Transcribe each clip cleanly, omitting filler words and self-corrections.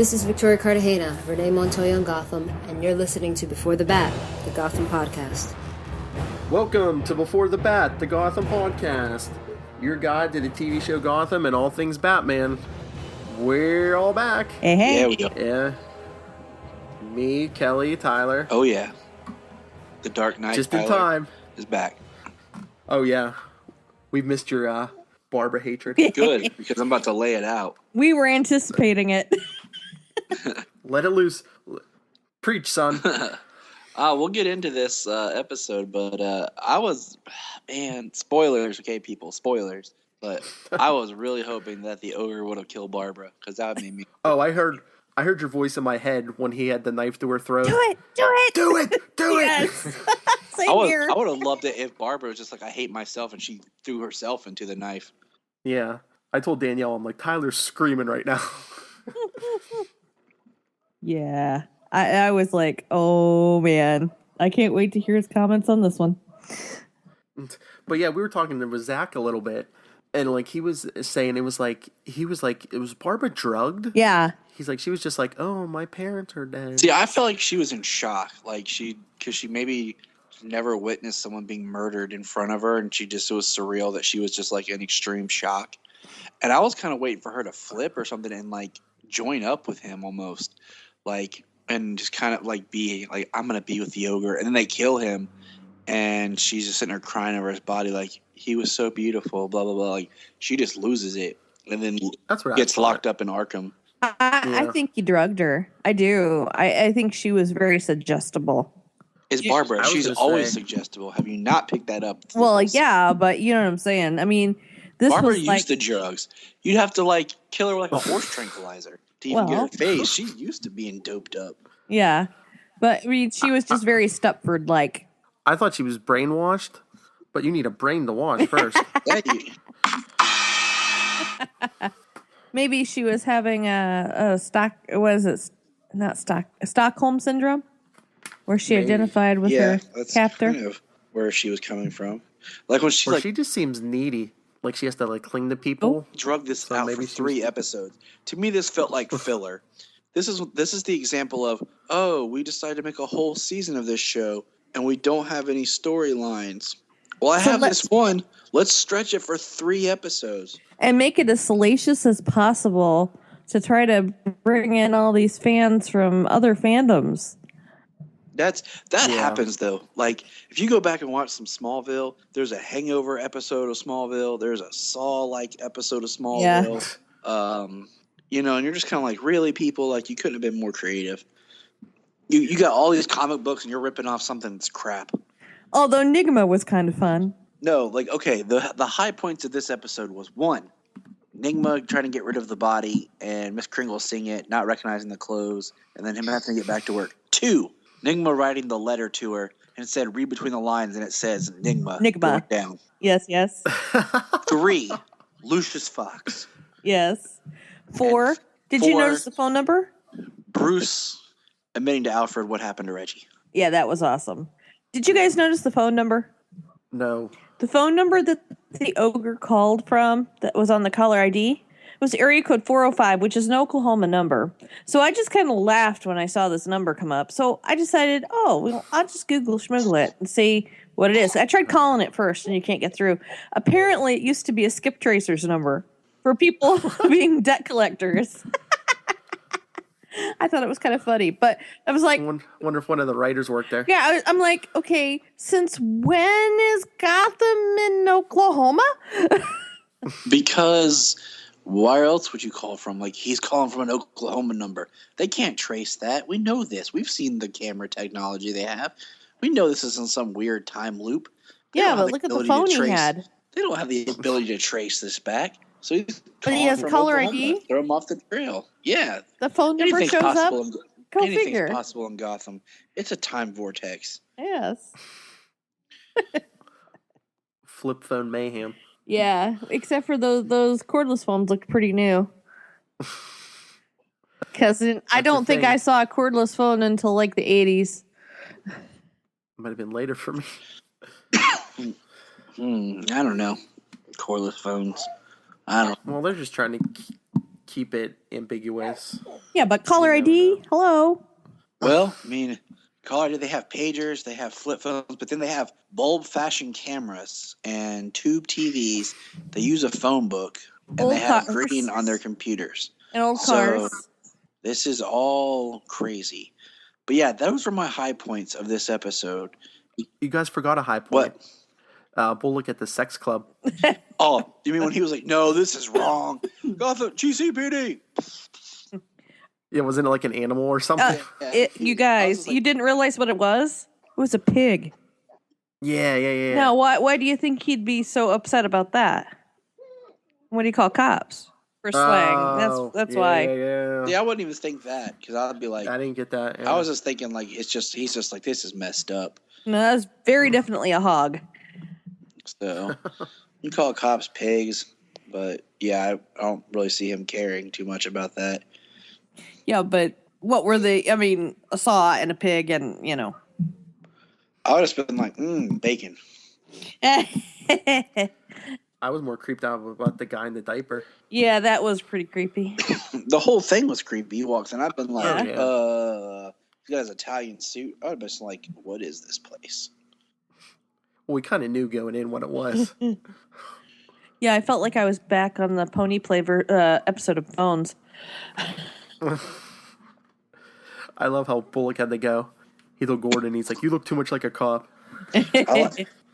This is Victoria Cartagena, Renee Montoya in Gotham, and you're listening to Before the Bat, the Gotham podcast. Welcome to Before the Bat, the Gotham podcast. Your guide to the TV show Gotham and all things Batman. We're all back. Hey. Yeah, we go. Yeah. Me, Kelly, Tyler. Oh, yeah. The Dark Knight Just Tyler in time. is back. Oh, yeah. We've missed your Barbara hatred. Good, because I'm about to lay it out. We were anticipating it. Let it loose. Preach, son. We'll get into this episode, but spoilers, okay, people, spoilers. But I was really hoping that the ogre would have killed Barbara, because that made me... Oh, I heard your voice in my head when he had the knife to her throat. Do it! Yes. Same here. I would have loved it if Barbara was just like, I hate myself, and she threw herself into the knife. Yeah. I told Danielle, I'm like, Tyler's screaming right now. Yeah. I was like, oh, man. I can't wait to hear his comments on this one. But yeah, we were talking to Zach a little bit, and like he was saying, it was like, was Barbara drugged? Yeah. He's like, she was just like, oh, my parents are dead. See, I felt like she was in shock, because she maybe never witnessed someone being murdered in front of her, and it was surreal that she was just like in extreme shock. And I was kind of waiting for her to flip or something and like join up with him almost, like, and just kind of like be like, I'm gonna be with the ogre, and then they kill him, and she's just sitting there crying over his body, like he was so beautiful, blah blah blah. Like she just loses it, and then That's what gets locked up in Arkham. I think he drugged her. I do. I think she was very suggestible. It's Barbara. She's always suggestible. Have you not picked that up? Well, yeah, but you know what I'm saying. I mean, this Barbara was used the drugs. You'd have to like kill her with like a horse tranquilizer to even get her face. She's used to being doped up. Yeah, but I mean, she was just very Stepford-like. I thought she was brainwashed, but you need a brain to wash first. Maybe she was having a Stockholm syndrome, where she identified with her that's captor. kind of where she was coming from. Like when she's Or like, she just seems needy. Like she has to like cling to people. drug this out for 3 episodes. To me, this felt like filler. This is the example of, we decided to make a whole season of this show, and we don't have any storylines. Well, I have this one. Let's stretch it for 3 episodes. And make it as salacious as possible to try to bring in all these fans from other fandoms. That happens, though. Like, if you go back and watch some Smallville, there's a Hangover episode of Smallville. There's a Saw-like episode of Smallville. Yeah. And you're just kind of like, really, people? Like, you couldn't have been more creative. You got all these comic books, and you're ripping off something that's crap. Although Enigma was kind of fun. No, like, okay, the high points of this episode was, 1, Enigma trying to get rid of the body, and Miss Kringle seeing it, not recognizing the clothes, and then him having to get back to work. 2, Enigma writing the letter to her, and it said, read between the lines, and it says, Enigma. Going down. Yes. 3, Lucius Fox. Yes. 4, did you notice the phone number? Bruce admitting to Alfred what happened to Reggie. Yeah, that was awesome. Did you guys notice the phone number? No. The phone number that the ogre called from that was on the caller ID was area code 405, which is an Oklahoma number. So I just kind of laughed when I saw this number come up. So I decided, I'll just Google schmoogle it and see what it is. I tried calling it first, and you can't get through. Apparently, it used to be a Skip Tracer's number for people being debt collectors. I thought it was kind of funny, but I was like... wonder if one of the writers worked there. Yeah, I'm like, okay, since when is Gotham in Oklahoma? Because where else would you call from? Like, he's calling from an Oklahoma number. They can't trace that. We know this. We've seen the camera technology they have. We know this isn't some weird time loop. Yeah, but look at the phone he had. They don't have the ability to trace this back. So but he has caller ID. Throw him off the trail. Yeah. The phone number shows up. Go anything's figure. Possible in Gotham. It's a time vortex. Yes. Flip phone mayhem. Yeah, except for those cordless phones looked pretty new. Because I don't think I saw a cordless phone until like the 80s. Might have been later for me. I don't know. Cordless phones. I don't know. Well, they're just trying to keep it ambiguous. Yeah, but caller You never ID, know. hello. Well, I mean, caller, they have pagers, they have flip phones, but then they have bulb fashion cameras and tube TVs. They use a phone book, and Old they have cars. green on their computers. And old So cars. this is all crazy. But yeah, those were my high points of this episode. You guys forgot a high point. What? Bullock at the sex club. Oh, you mean when he was like, "No, this is wrong." Gotham GCPD. Yeah, wasn't it like an animal or something? You guys, you didn't realize what it was? It was a pig. Yeah. Now, why do you think he'd be so upset about that? What do you call cops? For slang. Oh, That's why. Yeah. I wouldn't even think that because I'd be like, I didn't get that. I was just thinking like he's just like, this is messed up. No, that was very definitely a hog. So you call cops pigs, but yeah, I don't really see him caring too much about that. Yeah, but what were they? I mean, a saw and a pig, and you know. I would have been like, bacon. I was more creeped out about the guy in the diaper. Yeah, that was pretty creepy. The whole thing was creepy. He walks in, I've been like, Yeah. he got his Italian suit. I would have been like, what is this place? Well, we kind of knew going in what it was. Yeah, I felt like I was back on the Pony Play episode of Bones. I love how Bullock had to go. He told Gordon, he's like, "You look too much like a cop."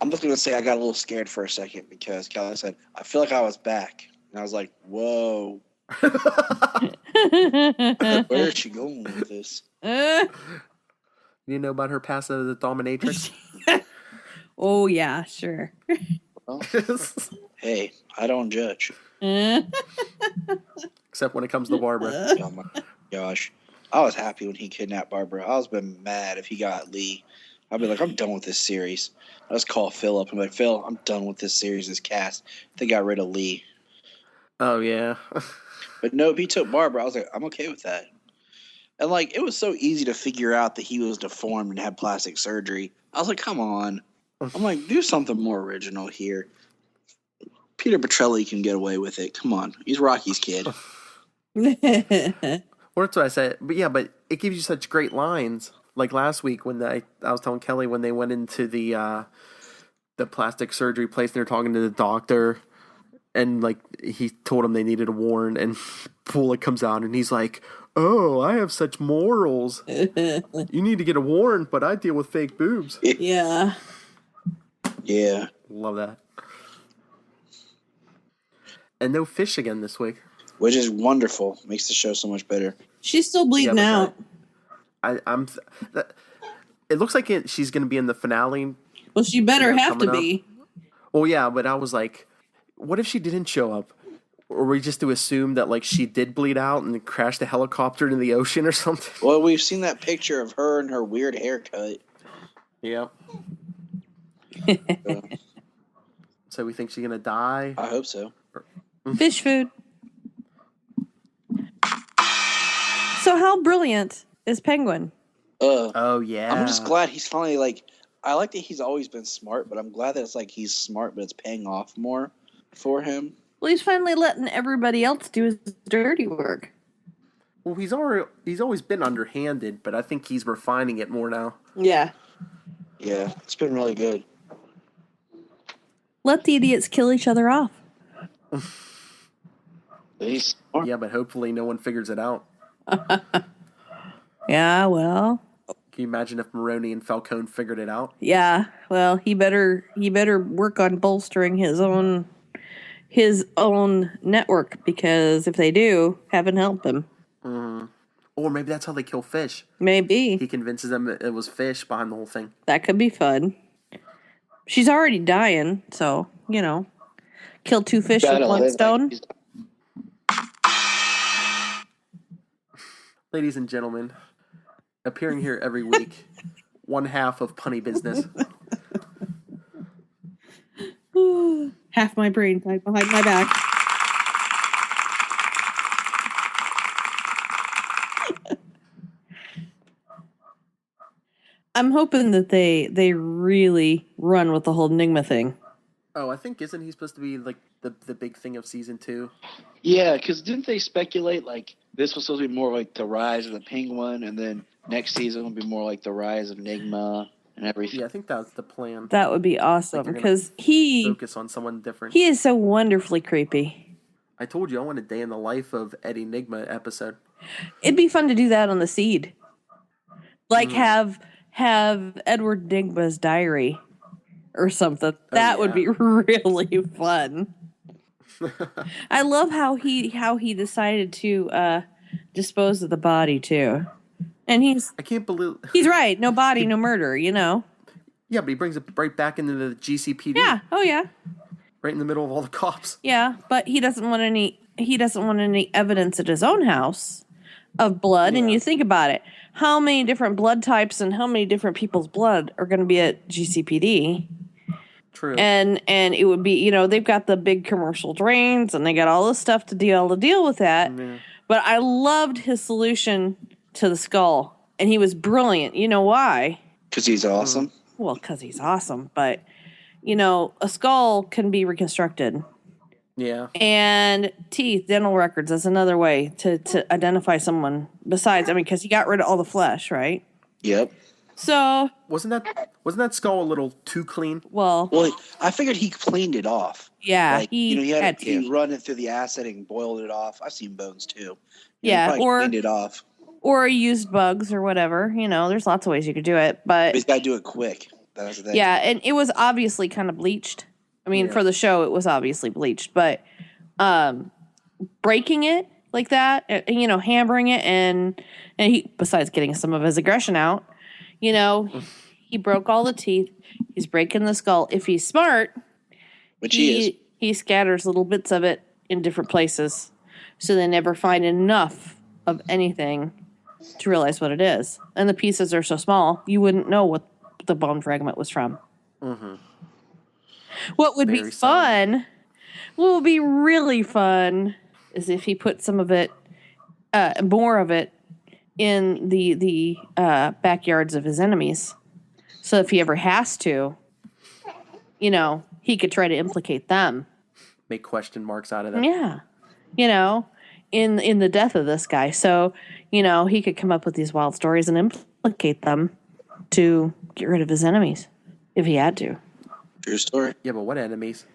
I'm just gonna say I got a little scared for a second because Kelly said, I feel like I was back. And I was like, whoa. Where is she going with this? You know about her past as a dominatrix? Oh, yeah, sure. Well, hey, I don't judge. Except when it comes to Barbara. Oh my gosh. I was happy when he kidnapped Barbara. I was been mad if he got Lee. I'd be like, I'm done with this series. I just call Phil up and be like, Phil, I'm done with this series, this cast. They got rid of Lee. Oh, yeah. But no, if he took Barbara, I was like, I'm okay with that. And like, it was so easy to figure out that he was deformed and had plastic surgery. I was like, come on. I'm like, do something more original here. Peter Petrelli can get away with it. Come on. He's Rocky's kid. Well, that's what I said. But yeah, but it gives you such great lines. Like last week when I was telling Kelly when they went into the plastic surgery place and they were talking to the doctor and like he told them they needed a warrant and Bullock comes out and he's like, "Oh, I have such morals. You need to get a warrant, but I deal with fake boobs." Yeah. Yeah. Love that. And no fish again this week. Which is wonderful. Makes the show so much better. She's still bleeding out. It looks like she's going to be in the finale. Well, she better have coming to be. Well, yeah, but I was like, what if she didn't show up? Or we just to assume that like she did bleed out and crashed the helicopter into the ocean or something? Well, we've seen that picture of her and her weird haircut. Yeah. So we think she's going to die? I hope so. Fish food. So how brilliant is Penguin? Oh, yeah. I'm just glad he's finally like. I like that he's always been smart, but I'm glad that it's like he's smart, but it's paying off more for him. Well, he's finally letting everybody else do his dirty work. Well, he's always been underhanded, but I think he's refining it more now. Yeah. Yeah, it's been really good. Let the idiots kill each other off. He's smart. Yeah, but hopefully no one figures it out. Yeah, well. Can you imagine if Maroney and Falcone figured it out? Yeah, well, he better work on bolstering his own network, because if they do, heaven help him. Mm. Or maybe that's how they kill fish. Maybe. He convinces them it was fish behind the whole thing. That could be fun. She's already dying, so, you know, kill two fish with one stone. Ladies and gentlemen, appearing here every week, one half of Punny Business. Half my brain tied behind my back. I'm hoping that they really run with the whole Enigma thing. Oh, I think isn't he supposed to be like the big thing of season 2? Yeah, because didn't they speculate like this was supposed to be more like the rise of the Penguin, and then next season will be more like the rise of Enigma and everything? Yeah, I think that's the plan. That would be awesome because Focus on someone different. he is so wonderfully creepy. I told you I want a day in the life of Ed Enigma episode. It'd be fun to do that on the Seed. Like have Edward Enigma's diary or something. That would be really fun. I love how he decided to dispose of the body too. And I can't believe he's right. No body, no murder, you know. Yeah, but he brings it right back into the GCPD. Yeah. Oh yeah. Right in the middle of all the cops. Yeah, but he doesn't want any evidence at his own house of blood. And you think about it. How many different blood types and how many different people's blood are going to be at GCPD? True. And it would be, they've got the big commercial drains and they got all this stuff to deal with that. Yeah. But I loved his solution to the skull. And he was brilliant. You know why? Because he's awesome. Well, because he's awesome. But, a skull can be reconstructed. Yeah. And teeth, dental records, that's another way to identify someone besides, because he got rid of all the flesh, right? Yep. So wasn't that skull a little too clean? Well, I figured he cleaned it off. Yeah, like, he run it through the acid and boiled it off. I've seen bones too. Or cleaned it off, or used bugs or whatever. There's lots of ways you could do it, but he's got to do it quick. That's the thing. Yeah, and it was obviously kind of bleached. For the show, it was obviously bleached, but breaking it like that, hammering it, and he, besides getting some of his aggression out. He broke all the teeth. He's breaking the skull. If he's smart, which he is, he scatters little bits of it in different places, so they never find enough of anything to realize what it is. And the pieces are so small, you wouldn't know what the bone fragment was from. Mm-hmm. What would be fun? What would be really fun is if he put some of it, more of it, in the backyards of his enemies. So if he ever has to, he could try to implicate them. Make question marks out of them. Yeah. In the death of this guy. So, he could come up with these wild stories and implicate them to get rid of his enemies if he had to. True story. Yeah, but what enemies?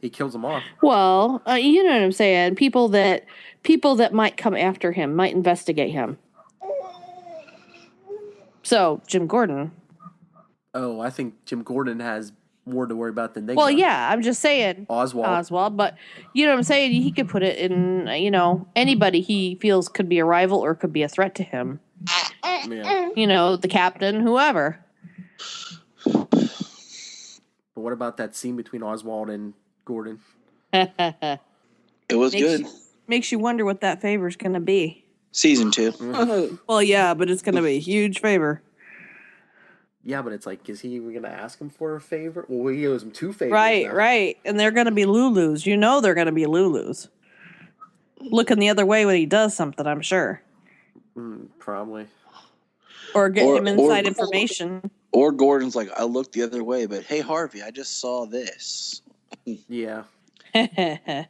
He kills them off. Well, you know what I'm saying? People that might come after him, might investigate him. So, Jim Gordon. Oh, I think Jim Gordon has more to worry about than they Well, do. yeah, I'm just saying. Oswald. But, you know what I'm saying? He could put it in, anybody he feels could be a rival or could be a threat to him. Yeah. The captain, whoever. But what about that scene between Oswald and Gordon? It was good. Makes you wonder what that favor's going to be. Season 2. Well, yeah, but it's going to be a huge favor. Yeah, but it's like, is he going to ask him for a favor? Well, he owes him 2 favors. Right. And they're going to be Lulu's. They're going to be Lulu's. Looking the other way when he does something, I'm sure. Probably. Or get him inside information. Or Gordon's like, I looked the other way, but hey, Harvey, I just saw this. Yeah.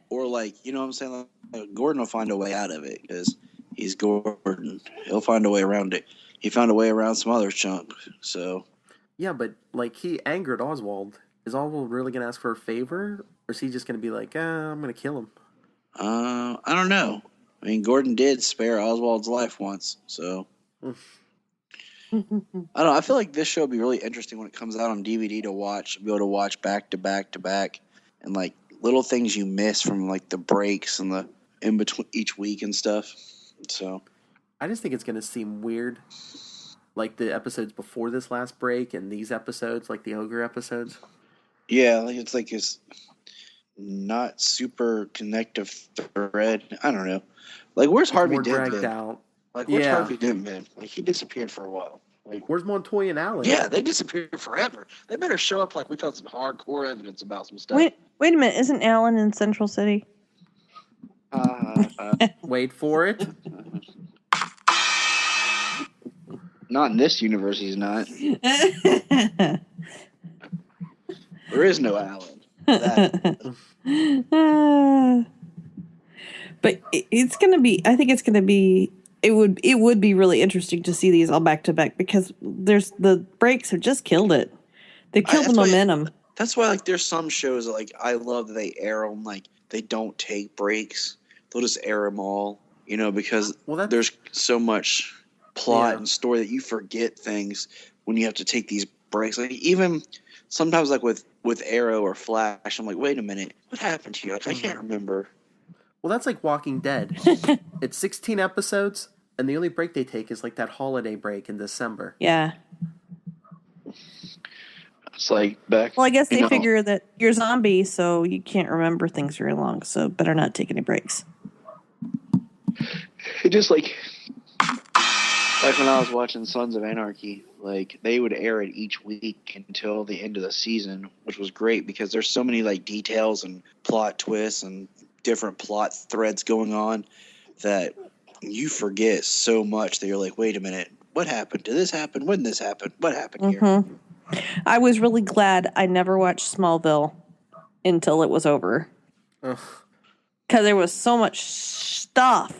Or like, you know what I'm saying? Like, Gordon will find a way out of it because he's Gordon. He'll find a way around it. He found a way around some other chunk, so. Yeah, but, like, he angered Oswald. Is Oswald really going to ask for a favor? Or is he just going to be like, I'm going to kill him? I don't know. Gordon did spare Oswald's life once, so. I don't know. I feel like this show would be really interesting when it comes out on DVD to watch. Be able to watch back to back to back. And, like, little things you miss from, like, the breaks and the in between each week and stuff. So. I just think it's going to seem weird, like the episodes before this last break and these episodes, like the Ogre episodes. Yeah, it's not super connective thread. I don't know. Like, where's Harvey Dent been? Out. Like, where's Harvey Dent been? Like, he disappeared for a while. Like, where's Montoya and Allen? Yeah, they disappeared forever. They better show up like we found some hardcore evidence about some stuff. Wait a minute. Isn't Allen in Central City? Wait for it. Not in this universe, he's not. There is no Allen. That. But it's going to be, I think it's going to be, it would be really interesting to see these all back to back because the breaks have just killed it. They killed the momentum. That's why, like, there's some shows that, like, I love that they air them, like, they don't take breaks. They'll just air them all, because there's so much plot and story that you forget things when you have to take these breaks. Like, even sometimes, like, with Arrow or Flash, I'm like, wait a minute, what happened here? Like, I can't remember. Well, that's like Walking Dead. It's 16 episodes, and the only break they take is, like, that holiday break in December. Yeah. It's like back. Well, I guess they figure that you're zombie, so you can't remember things very long, so better not take any breaks. It just like when I was watching Sons of Anarchy, like they would air it each week until the end of the season, which was great because there's so many like details and plot twists and different plot threads going on that you forget so much that you're like, wait a minute, what happened? Did this happen? When did this happen? What happened here? I was really glad I never watched Smallville until it was over. Because there was so much stuff.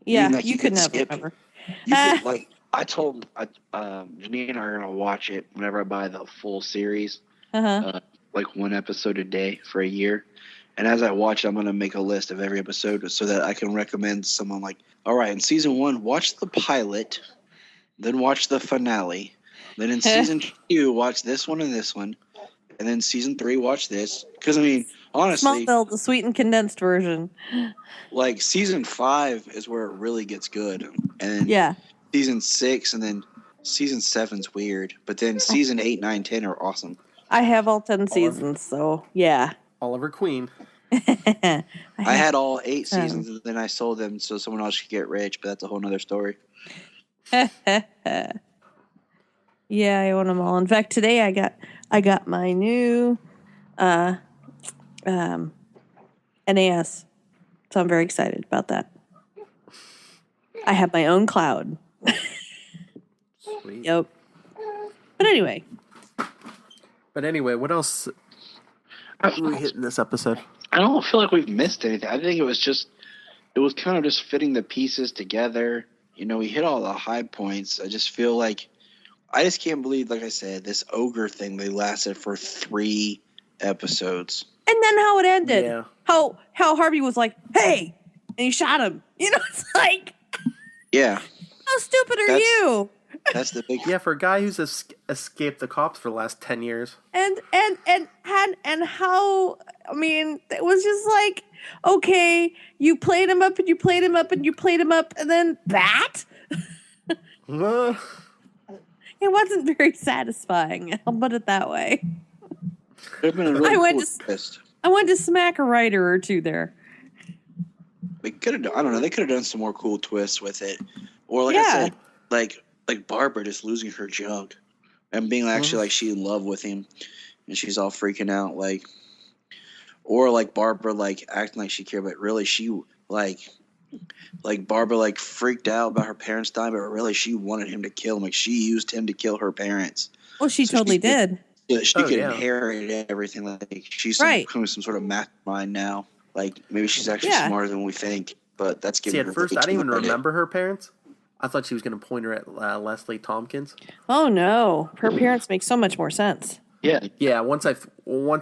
Yeah, you could never remember. Like, I told Janine and I are going to watch it whenever I buy the full series. Like one episode a day for a year. And as I watch it, I'm going to make a list of every episode so that I can recommend someone like, all right, in season 1, watch the pilot, then watch the finale. Then in season 2, watch this one and this one. And then season 3, watch this. Because, I mean, honestly... Smallville, the sweetened condensed version. Like, season 5 is where it really gets good. And then season 6 and then season 7's weird. But then season 8, 9, 10 are awesome. I have all 10 seasons, so yeah. Oliver Queen. I had all 8 seasons, and then I sold them so someone else could get rich, but that's a whole nother story. Yeah, I own them all. In fact, today I got my new NAS, so I'm very excited about that. I have my own cloud. Sweet. Yep. But anyway, what else are we hitting this episode? I don't feel like we've missed anything. I think it was kind of just fitting the pieces together. We hit all the high points. I just feel like I just can't believe, like I said, this ogre thing, they lasted for 3 episodes. And then how it ended. Yeah. How Harvey was like, hey, and he shot him. It's like, yeah. How stupid are you? That's the big... Yeah, for a guy who's escaped the cops for the last 10 years. And how, I mean, it was just like, okay, you played him up and you played him up and you played him up, and then that? It wasn't very satisfying. I'll put it that way. There'd been a really cool twist. I wanted to smack a writer or two there. They could have. I don't know. They could have done some more cool twists with it, or like I said, like Barbara just losing her junk and being actually like she in love with him, and she's all freaking out, like, or like Barbara like acting like she cared, but really she like Barbara like freaked out about her parents dying, but really she wanted him to kill him. Like she used him to kill her parents. Well, she totally did. She could inherit everything. Like she's becoming some sort of mastermind now. Like maybe she's actually smarter than we think. But that's giving her. At first, I didn't even remember her parents. I thought she was going to point her at Leslie Tompkins. Oh no, her parents make so much more sense. Yeah. Once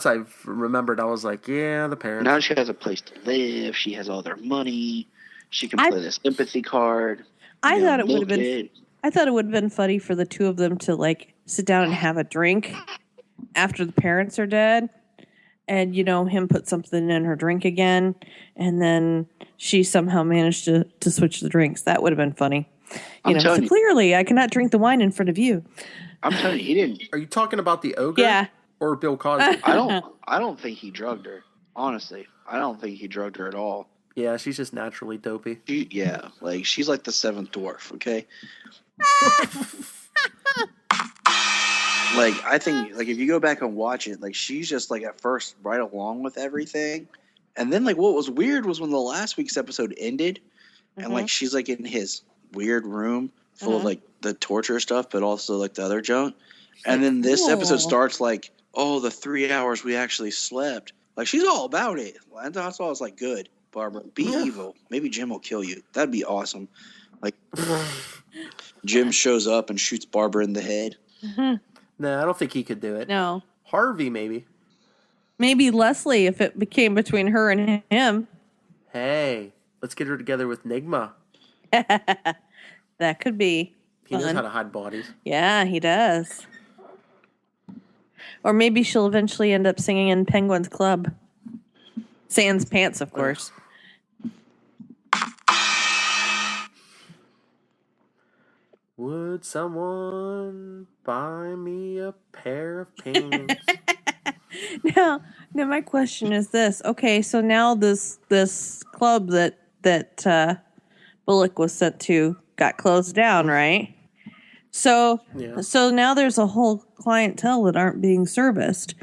I've remembered, I was like, yeah, the parents. Now she has a place to live. She has all their money. She can play the sympathy card. I thought it would have been funny for the two of them to like sit down and have a drink after the parents are dead, and him put something in her drink again, and then she somehow managed to switch the drinks. That would have been funny. So clearly I cannot drink the wine in front of you. I'm telling you, he didn't. Are you talking about the ogre? Yeah. Or Bill Cosby? I don't think he drugged her. Honestly, I don't think he drugged her at all. Yeah, she's just naturally dopey. Like she's like the 7th dwarf. Okay. Like I think, like if you go back and watch it, like she's just like at first right along with everything, and then like what was weird was when the last week's episode ended, and like she's like in his weird room full of like the torture stuff, but also like the other junk, and then this episode starts like oh, the 3 hours we actually slept. Like, she's all about it. And that's why I was like, good, Barbara, be evil. Maybe Jim will kill you. That'd be awesome. Like, Jim shows up and shoots Barbara in the head. No, I don't think he could do it. No. Harvey, maybe. Maybe Leslie if it became between her and him. Hey, let's get her together with Nigma. That could be He knows fun. how to hide bodies. Yeah, he does. Or maybe she'll eventually end up singing in Penguin's Club. Sans pants, of course. Would someone buy me a pair of pants? Now my question is this. Okay, so now this club that Bullock was sent to got closed down, right? So now there's a whole clientele that aren't being serviced.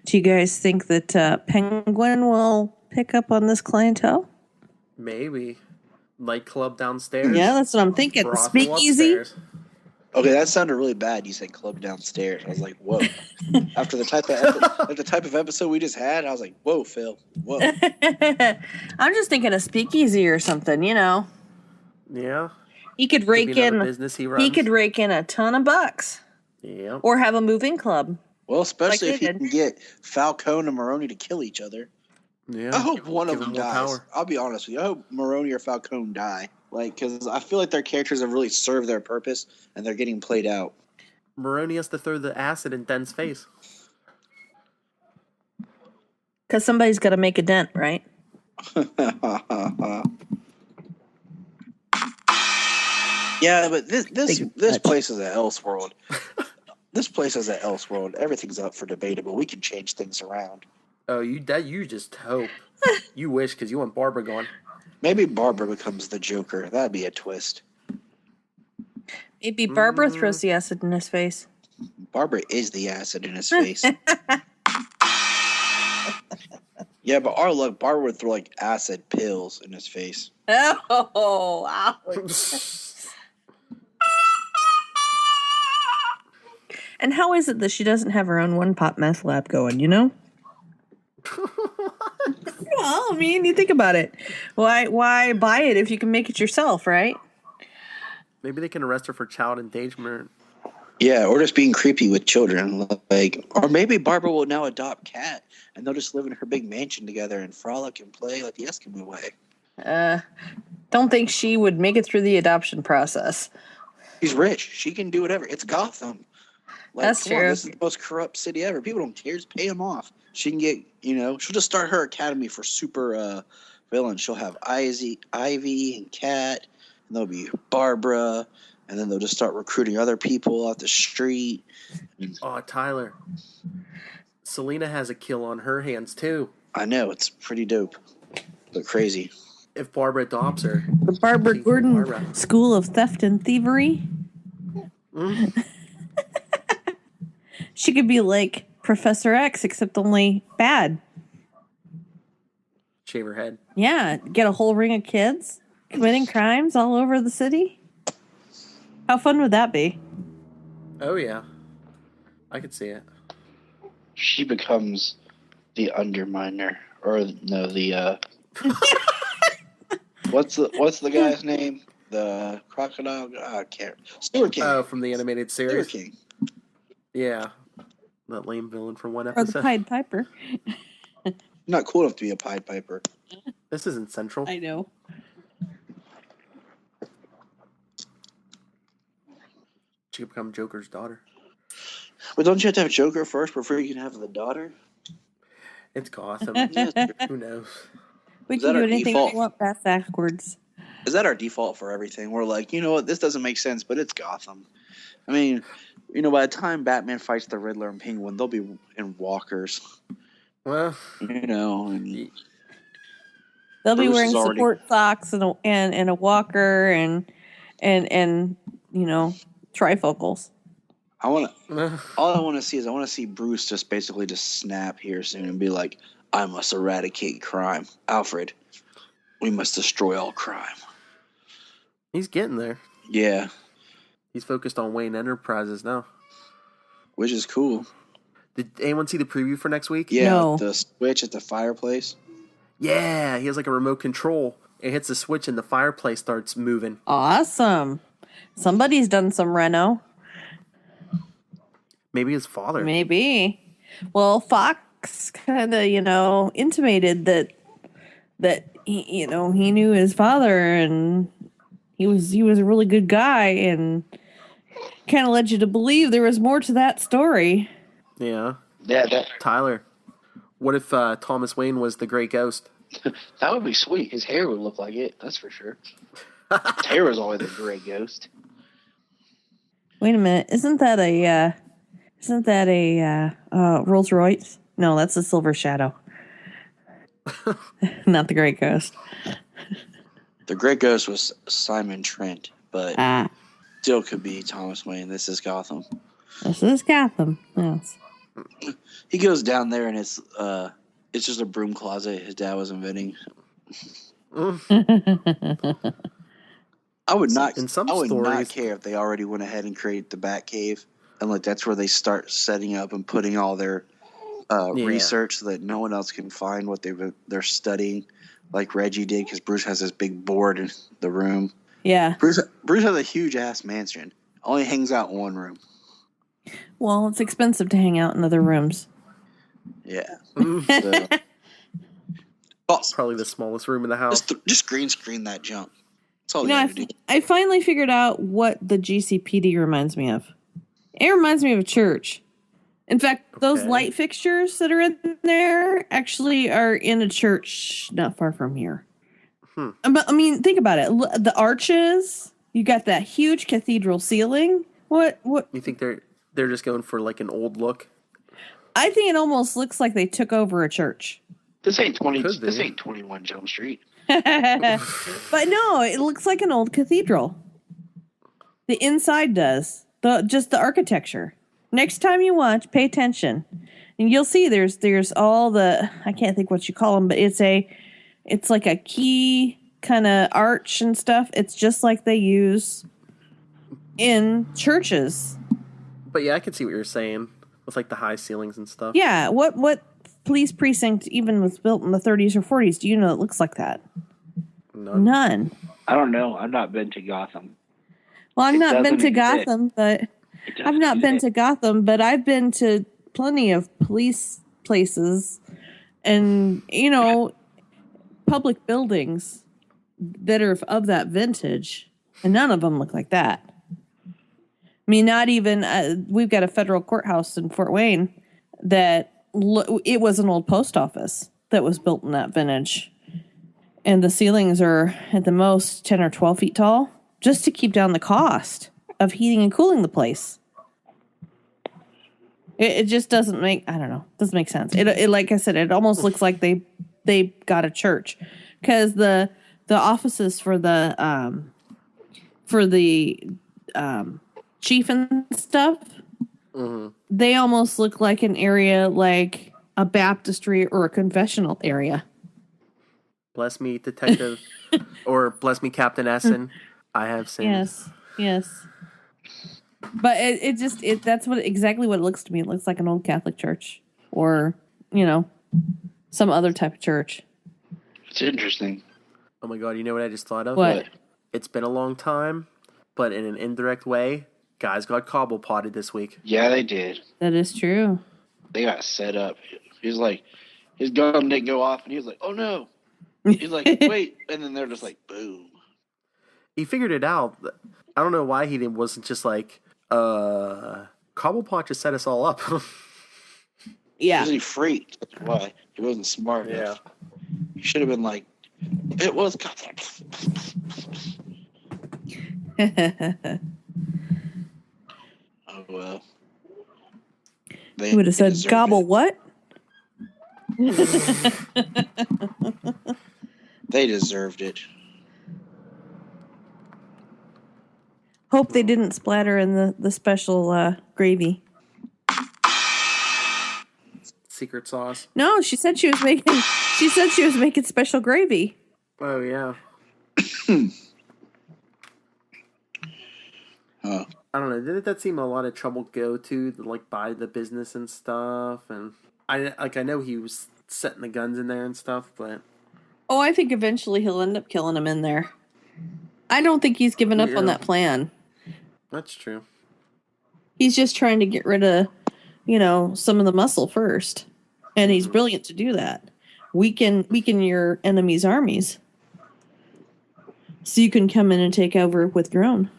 Do you guys think that Penguin will pick up on this clientele? Maybe. Nightclub downstairs? Yeah, that's what I'm thinking. Brothel Speakeasy? upstairs. Okay, that sounded really bad. You said club downstairs. I was like, whoa. After the type of episode we just had, I was like, whoa, Phil. Whoa. I'm just thinking a speakeasy or something, you know. Yeah. He could rake in business he runs. He could rake in a ton of bucks. Yeah. Or have a moving club. Well, especially Like if he they did. can get Falcone and Maroney to kill each other. Yeah. I hope one of Give them him more dies. power. I'll be honest with you. I hope Maroney or Falcone die. Like, because I feel like their characters have really served their purpose, and they're getting played out. Maroney has to throw the acid in Den's face. Because somebody's got to make a dent, right? Yeah, but this place is an Elseworld. This place is an Elseworld. Everything's up for debatable. We can change things around. Oh, you just hope. You wish, because you want Barbara gone. Maybe Barbara becomes the Joker. That'd be a twist. Maybe Barbara throws the acid in his face. Barbara is the acid in his face. Yeah, but our luck, Barbara would throw like acid pills in his face. Oh, ouch. And how is it that she doesn't have her own one-pot meth lab going, you know? Well, I mean, you think about it. Why buy it if you can make it yourself, right? Maybe they can arrest her for child endangerment. Yeah, or just being creepy with children. Like, or maybe Barbara will now adopt Kat, and they'll just live in her big mansion together and frolic and play like the Eskimo way. Don't think she would make it through the adoption process. She's rich. She can do whatever. It's Gotham. Like, That's come on, true. this is the most corrupt city ever. People don't care. Just pay them off. She can get, she'll just start her academy for super villains. She'll have Ivy and Kat, and there'll be Barbara, and then they'll just start recruiting other people off the street. Oh, Tyler. Selena has a kill on her hands, too. I know. It's pretty dope. But crazy. If Barbara adopts her. The Barbara Keith Gordon and Barbara. School of Theft and Thievery. She could be like Professor X, except only bad. Shave her head. Yeah, get a whole ring of kids committing crimes all over the city. How fun would that be? Oh, yeah. I could see it. She becomes the Underminer. Or, no, the... What's the guy's name? The crocodile? I can't. Stewart King. Oh, from the animated series? Stewart King. Yeah. That lame villain from one Or episode. the Pied Piper. Not cool enough to be a Pied Piper. This isn't Central. I know. She could become Joker's daughter. But don't you have to have Joker first before you can have the daughter? It's Gotham. Who knows? We Is can that do our anything default? we want backwards. Is that our default for everything? We're like, you know what, this doesn't make sense, but it's Gotham. I mean, by the time Batman fights the Riddler and Penguin, they'll be in walkers. Well, And They'll be Bruce wearing is already- support socks and a walker and trifocals. all I want to see is I want to see Bruce just basically just snap here soon and be like, I must eradicate crime. Alfred, we must destroy all crime. he's getting there. Yeah, He's focused on Wayne Enterprises now. which is cool. Did anyone see the preview for next week? Yeah, No. the switch at the fireplace. Yeah, he has like a remote control. It hits the switch and the fireplace starts moving. Awesome. Somebody's done some reno. Maybe his father. Maybe. Well, Fox kind of, intimated that he knew his father and he was a really good guy and kind of led you to believe there was more to that story. Yeah. Yeah, Tyler, what if Thomas Wayne was the Great Ghost? that would be sweet. His hair would look like it, that's for sure. His hair was always a great ghost. Wait a minute, isn't that a Rolls Royce? No, that's a Silver Shadow. Not the Great Ghost. The Great Ghost was Simon Trent, but still could be Thomas Wayne. This is Gotham. This is Gotham. Yes. He goes down there and it's just a broom closet his dad was inventing. I would not care if they already went ahead and created the Batcave and like that's where they start setting up and putting all their research so that no one else can find what they're studying, like Reggie did, because Bruce has this big board in the room. Yeah. Bruce has a huge ass mansion. Only hangs out in one room. Well, it's expensive to hang out in other rooms. Yeah. Probably the smallest room in the house. Just green screen that junk. That's all you gotta do. I finally figured out what the GCPD reminds me of. It reminds me of a church. In fact, those light fixtures that are in there actually are in a church not far from here. I mean, think about it. The arches, you got that huge cathedral ceiling. What? You think they're just going for like an old look? I think it almost looks like they took over a church. This ain't 21 Jump Street. But no, it looks like an old cathedral. The inside does. Just the architecture. Next time you watch, pay attention. And you'll see there's all the, I can't think what you call them, but it's like a key kind of arch and stuff. It's just like they use in churches. But yeah, I can see what you're saying with like the high ceilings and stuff. Yeah, what police precinct even was built in the 30s or 40s? Do you know it looks like that? None. I don't know. I've not been to Gotham. Well, I've not been to Gotham, but I've been to plenty of police places and, public buildings that are of that vintage, and none of them look like that. I mean, not even, we've got a federal courthouse in Fort Wayne that it was an old post office that was built in that vintage. And the ceilings are at the most 10 or 12 feet tall just to keep down the cost of heating and cooling the place. It just doesn't make sense. It like I said, it almost looks like they got a church because the offices for the chief and stuff, they almost look like an area like a baptistry or a confessional area. Bless me, Detective, or bless me, Captain Essen. I have sinned. Yes. But that's exactly what it looks to me. It looks like an old Catholic church or, some other type of church. It's interesting. Oh my God, you know what I just thought of? What? It's been a long time, but in an indirect way, guys got cobble potted this week. Yeah, they did. That is true. They got set up. He's like, his gun didn't go off, and he was like, oh no. He's like, wait. And then they're just like, boom. He figured it out. I don't know why he wasn't just like, Cobblepot just set us all up. Yeah. Because he freaked. That's why. He wasn't smart enough. He should have been like, it was. Oh, well. He would have said, gobble what? They deserved it. Hope they didn't splatter in the special gravy. Secret sauce. No, she said she was making special gravy. Oh yeah. I I don't know. Didn't that seem a lot of trouble to go to like buy the business and stuff? And I know he was setting the guns in there and stuff, but Oh, I think eventually he'll end up killing him in there. I don't think he's given up on that plan. That's true. He's just trying to get rid of, some of the muscle first. And he's brilliant to do that. Weaken your enemy's armies. So you can come in and take over with your own.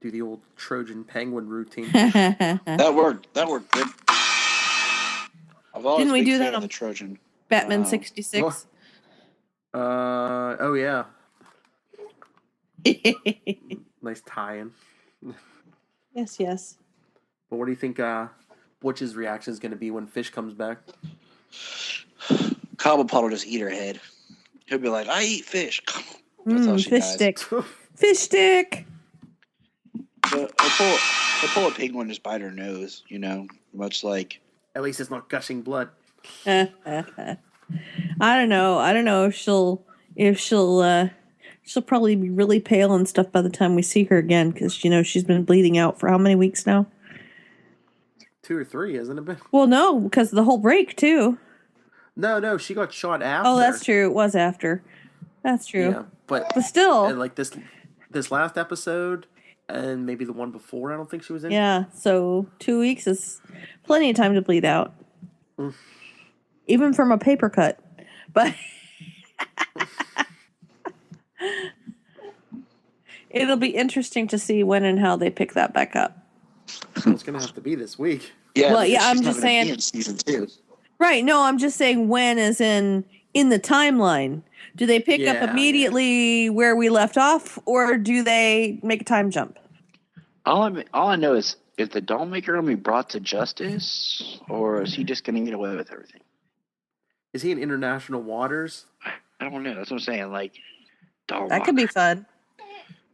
Do the old Trojan penguin routine. That worked good. I've always Didn't we been do fan that of on the Trojan? Batman 66? Oh yeah. Nice tie-in. Yes. But what do you think Butch's reaction is going to be when Fish comes back? Cobblepot will just eat her head. He'll be like, I eat fish. That's how she Fish dies. stick. Fish stick! He'll pull a penguin and just bite her nose, much like... At least it's not gushing blood. I don't know if she'll probably be really pale and stuff by the time we see her again, because she's been bleeding out for how many weeks now? 2 or 3, hasn't it been? Well, no, because of the whole break too. No, she got shot after. Oh, that's true. It was after. That's true. Yeah, but still, and like this last episode and maybe the one before, I don't think she was in. Yeah, so 2 weeks is plenty of time to bleed out, even from a paper cut. But it'll be interesting to see when and how they pick that back up. Well, it's gonna have to be this week. Yeah, well, yeah, I'm she's just not gonna be saying. in season 2. Right? No, I'm just saying when, as in the timeline. Do they pick up immediately where we left off, or do they make a time jump? All I know is the Dollmaker going to be brought to justice, or is he just going to get away with everything? Is he in international waters? I don't know. That's what I'm saying. Like, Dollmaker. That could be fun.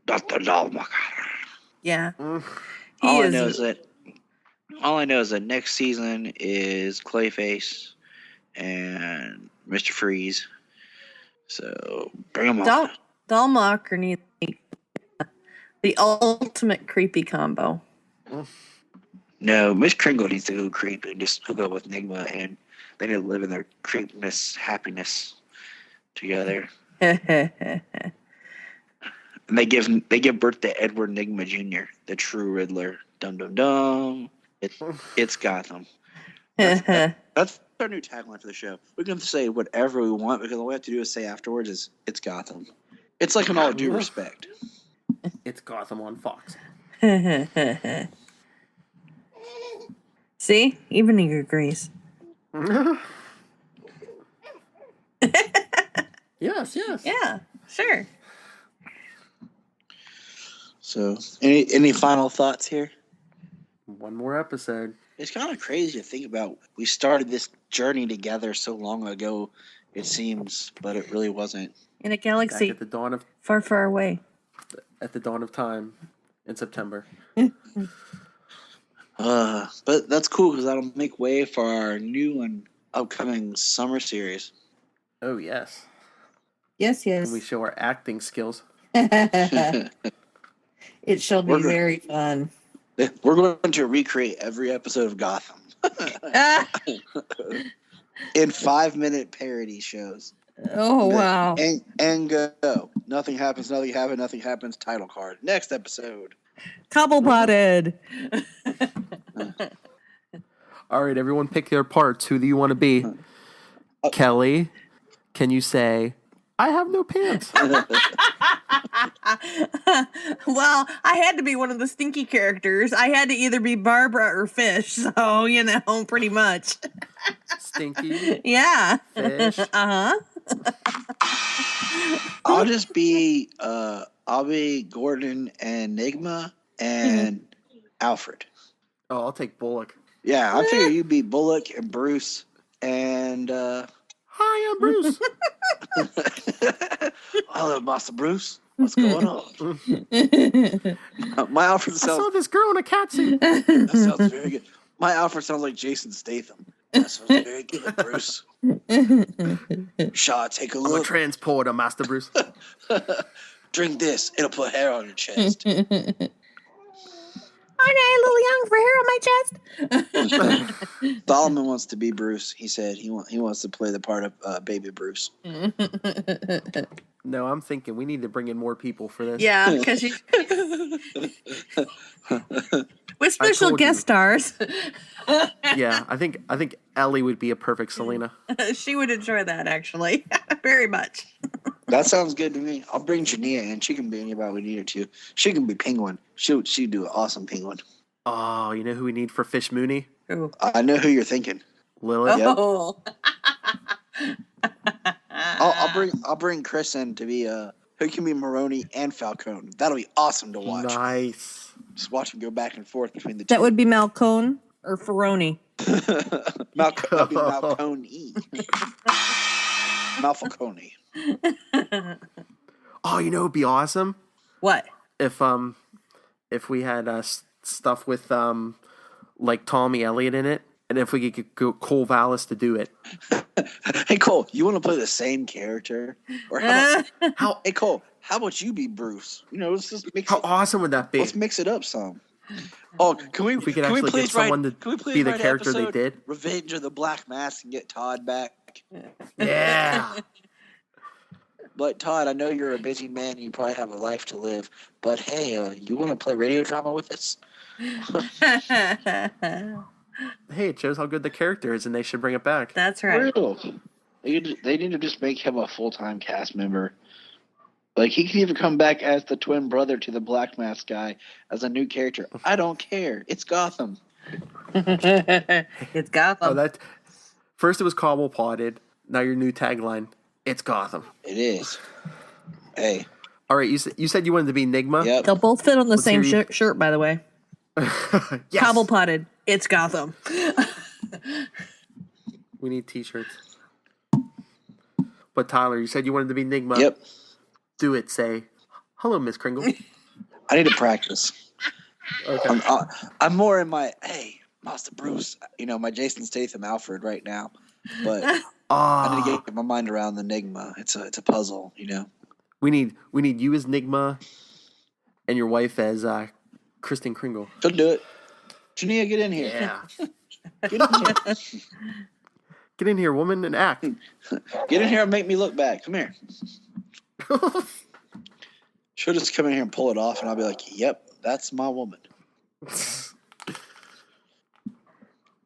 Dr. Dollmaker. Yeah. All I know is that next season is Clayface and Mr. Freeze. So bring them on. Dollmaker needs the ultimate creepy combo. No, Miss Kringle needs to go creep and just hook up with Nigma, and they need to live in their creepiness, happiness together. And they give birth to Edward Nigma Jr., the true Riddler. Dum dum dum. It's Gotham. That's our new tagline for the show. We can say whatever we want because all we have to do is say afterwards is it's Gotham. It's like an all due respect. It's Gotham on Fox. See? Even he agrees. Yes. Yeah, sure. So, any final thoughts here? One more episode. It's kind of crazy to think about. We started this journey together so long ago, it seems, but it really wasn't. In a Back galaxy at the dawn of far, far away. At the dawn of time in September. But that's cool because that'll make way for our new and upcoming summer series. Oh, yes. Yes. And we show our acting skills. It shall be very fun. We're going to recreate every episode of Gotham in 5-minute parody shows. Oh, wow. And go. Nothing happens, nothing happens. Title card. Next episode. Cobblepotted. All right, everyone pick their parts. Who do you want to be? Kelly, can you say, I have no pants? Well, I had to be one of the stinky characters. I had to either be Barbara or Fish, so, pretty much. Stinky? Yeah. Fish? Uh-huh. I'll just be I'll be Gordon and Enigma and Alfred. Oh, I'll take Bullock. Yeah, I figure you'd be Bullock and Bruce and Hi, I'm Bruce. hello, Master Bruce. What's going on? My Alfred I saw sounds this girl in a catsuit. that sounds very good. My Alfred sounds like Jason Statham. That sounds very good, Bruce. Shaw, take a I'm a look. transporter, Master Bruce. Drink this. It'll put hair on your chest. Aren't I a little young for hair on my chest? Solomon wants to be Bruce. He said he wants to play the part of baby Bruce. No, I'm thinking we need to bring in more people for this. Yeah, because with special guest stars. Yeah, I think Ellie would be a perfect Selena. She would enjoy that, actually. Very much. That sounds good to me. I'll bring Jania in. She can be anybody we need her to. She can be Penguin. She'd do an awesome Penguin. Oh, you know who we need for Fish Mooney? Ooh. I know who you're thinking. Lilith. Oh. I'll bring Chris in to be who can be Maroni and Falcone. That'll be awesome to watch. Nice. Just watch him go back and forth between the two. That would be Malcone or Ferroni. Malcone. Malfalcone. Oh, you know it'd be awesome What? if we had stuff with like Tommy Elliott in it, and if we could get Cole Vallis to do it. Hey Cole, you want to play the same character? Or hey Cole, how about you be Bruce? You know, let's just mix How it. awesome would that be? Let's mix it up some. Oh, can we? If we could can we actually please get someone write, to can we please be the write an character they episode, did? Revenge of the Black Mask, and get Todd back. Yeah. But Todd, I know you're a busy man. And you probably have a life to live. But hey, you want to play radio drama with us? Hey, it shows how good the character is, and they should bring it back. That's right. Real. They need to just make him a full-time cast member. Like, he can even come back as the twin brother to the Black Mask guy as a new character. I don't care. It's Gotham. It's Gotham. Oh, that first it was Cobblepotted. Now your new tagline: It's Gotham. It is. Hey. All right, you said you wanted to be Nigma. Yep. They'll both fit on the Let's same hear you. shirt, by the way. Yes. Cobblepotted. It's Gotham. We need T-shirts. But Tyler, you said you wanted to be Nigma. Yep. Do it. Say, hello, Miss Kringle. I need to practice. Okay. I'm more in my Master Bruce. You know, my Jason Statham Alfred right now. But I need to get my mind around the Enigma. It's a puzzle. You know. We need you as Nigma, and your wife as Kristen Kringle. She'll do it. Jania, get in here. Yeah. Get in here. Get in here, woman, and act. Get in here and make me look bad. Come here. She'll just come in here and pull it off, and I'll be like, "Yep, that's my woman."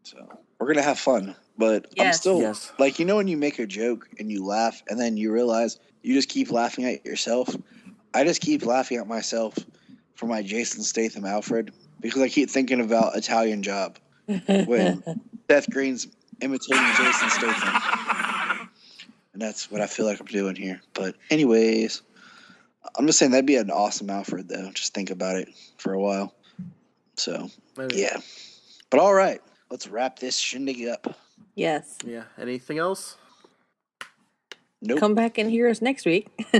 So we're gonna have fun, but I'm Yes. still Yes. like, you know, when you make a joke and you laugh, and then you realize you just keep laughing at yourself. I just keep laughing at myself for my Jason Statham Alfred because I keep thinking about Italian Job when Seth Green's imitating Jason Statham. And that's what I feel like I'm doing here. But anyways, I'm just saying that'd be an awesome Alfred, though. Just think about it for a while. So, yeah. But all right, let's wrap this shindig up. Yes. Yeah. Anything else? Nope. Come back and hear us next week. For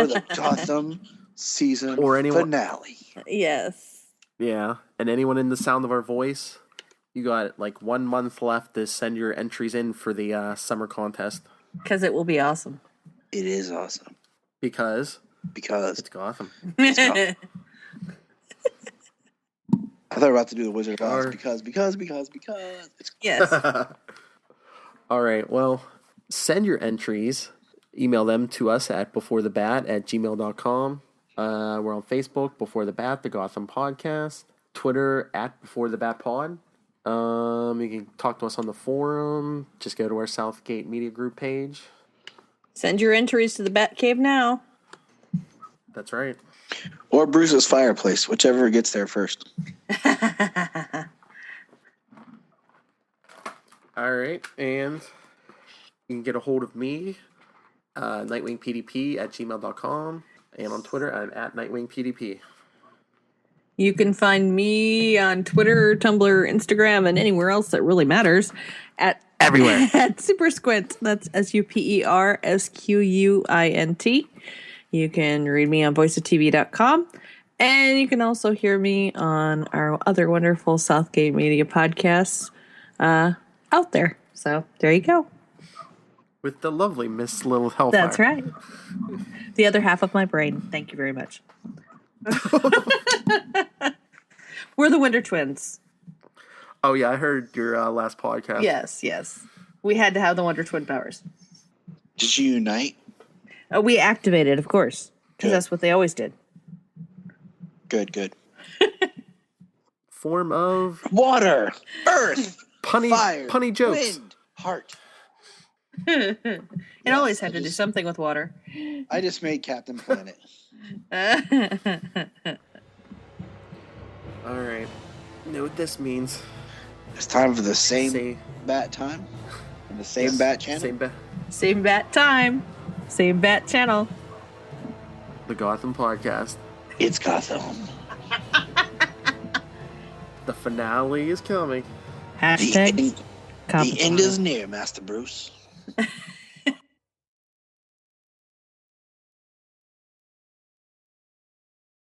the Gotham season Or anyone- finale. Yes. Yeah. And anyone in the sound of our voice, you got like 1 month left to send your entries in for the summer contest. Because it will be awesome. It is awesome Because because it's Gotham. it's Gotham. I thought we were about to do the Wizard of Oz Or- because it's Yes. All right. Well, send your entries. Email them to us at beforethebat@gmail.com. We're on Facebook, Before the Bat, the Gotham Podcast. Twitter at Before the Bat Pod. You can talk to us on the forum. Just go to our Southgate Media Group page. Send your entries to the Batcave now. That's right. or Bruce's fireplace, whichever gets there first. All right. And you can get a hold of me, nightwingpdp@gmail.com. And on Twitter, I'm at nightwingpdp. You can find me on Twitter, Tumblr, Instagram, and anywhere else that really matters at Everywhere. at Super Squint. That's SuperSquint. You can read me on voiceoftv.com. And you can also hear me on our other wonderful Southgate Media podcasts out there. So there you go. With the lovely Miss Little Hellfire. That's right. The other half of my brain. Thank you very much. We're the Wonder Twins. Oh yeah, I heard your last podcast. Yes. We had to have the Wonder Twin powers. Did you unite? We activated, of course, because Good. that's what they always did. Good. Form of Water, earth, fire, punny jokes. wind, heart. It always had to do something with water. I just made Captain Planet. All right. You know what this means? It's time for the same bat time and the same bat channel. Same bat. Same bat time. Same bat channel. The Gotham podcast. It's Gotham. The finale is coming. Hashtag The end is near, Master Bruce.